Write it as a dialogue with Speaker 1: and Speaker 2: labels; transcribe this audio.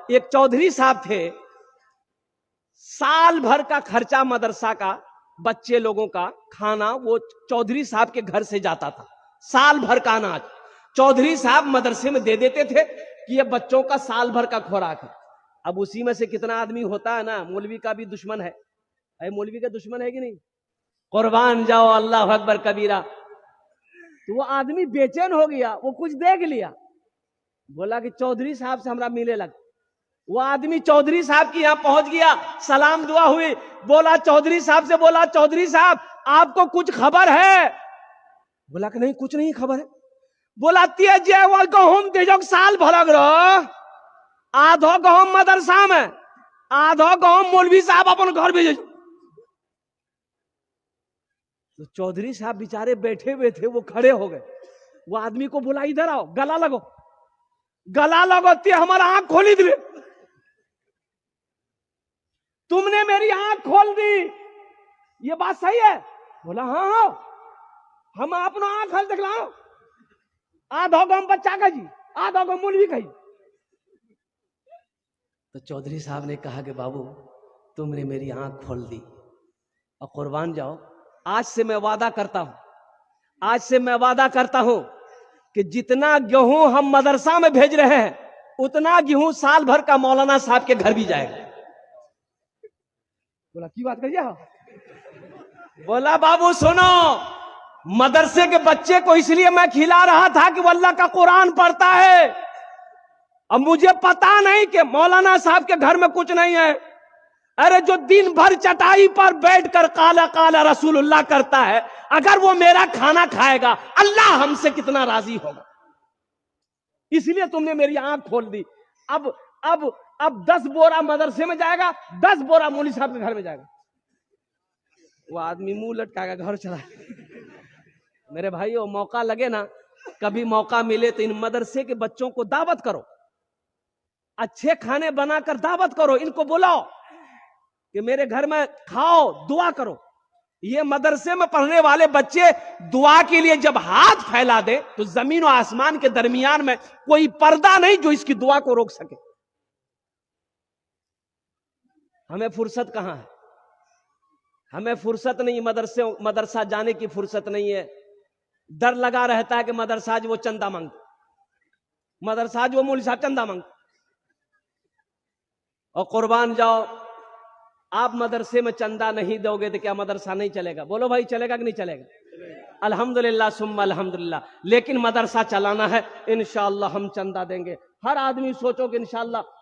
Speaker 1: एक चौधरी साहब थे, साल भर का खर्चा मदरसा का, बच्चे लोगों का खाना वो चौधरी साहब के घर से जाता था। साल भर का अनाज चौधरी साहब मदरसे में दे देते थे कि ये बच्चों का साल भर का खुराक है। अब उसी में से कितना आदमी होता है ना, मौलवी का भी दुश्मन है, मौलवी का दुश्मन है कि नहीं? कुर्बान जाओ, अल्लाह अकबर कबीरा। तो वो आदमी बेचैन हो गया, वो कुछ देख लिया, बोला कि चौधरी साहब से हमरा मिले लग। वो आदमी चौधरी साहब की यहां पहुंच गया, सलाम दुआ हुई, बोला चौधरी साहब से, बोला चौधरी साहब आपको कुछ खबर है? बोला कि नहीं, कुछ नहीं खबर है। बोला तेज गहूम तेजो साल भरग रहो, आधो गहूम मदरसा में, आधो गहूम मौलवी साहब अपन घर भेजे। तो चौधरी साहब बेचारे बैठे हुए थे, वो खड़े हो गए। वो आदमी को बोला इधर आओ, गला लगो, गला लगो, ते हमारा आंख खोली दिले, तुमने मेरी आंख खोल दी, ये बात सही है? बोला हाँ हाँ, हम अपना आंख हल दिखला, आधो गम बच्चा का जी, आधो गम मौलवी का। तो चौधरी साहब ने कहा कि बाबू तुमने मेरी आंख खोल दी, और कुर्बान जाओ, आज से मैं वादा करता हूं, आज से मैं वादा करता हूं कि जितना गेहूं हम मदरसा में भेज रहे हैं, उतना गेहूं साल भर का मौलाना साहब के घर भी जाएगा। बोला की बात करिए? बोला बाबू सुनो, मदरसे के बच्चे को इसलिए मैं खिला रहा था कि वो अल्लाह का कुरान पढ़ता है। अब मुझे पता नहीं कि मौलाना साहब के घर में कुछ नहीं है। अरे जो दिन भर चटाई पर बैठकर काला काला रसूलुल्लाह करता है, अगर वो मेरा खाना खाएगा, अल्लाह हमसे कितना राजी होगा। इसलिए तुमने मेरी आंख खोल दी। अब 10 बोरा मदरसे में जाएगा, 10 बोरा मौलवी साहब के घर में जाएगा। वो आदमी मुंह लटकाएगा, घर चला। मेरे भाइयों, मौका लगे ना, कभी मौका मिले तो इन मदरसे के बच्चों को दावत करो, अच्छे खाने बनाकर दावत करो, इनको बुलाओ कि मेरे घर में खाओ, दुआ करो। ये मदरसे में पढ़ने वाले बच्चे दुआ के लिए जब हाथ फैला दे तो जमीन और आसमान के दरमियान में कोई पर्दा नहीं जो इसकी दुआ को रोक सके। हमें फुर्सत कहां है? हमें फुर्सत नहीं, मदरसा जाने की फुर्सत नहीं है। डर लगा रहता है कि मदरसा जो वो चंदा मांग, मदरसा जो मौलवी साहब चंदा मांग। और कुर्बान जाओ, आप मदरसे में चंदा नहीं दोगे तो क्या मदरसा नहीं चलेगा? बोलो भाई, चलेगा कि नहीं चलेगा? अल्हम्दुलिल्लाह सुम्मा अल्हम्दुलिल्लाह। लेकिन मदरसा चलाना है, इंशाअल्लाह हम चंदा देंगे। हर आदमी सोचो कि इंशाअल्लाह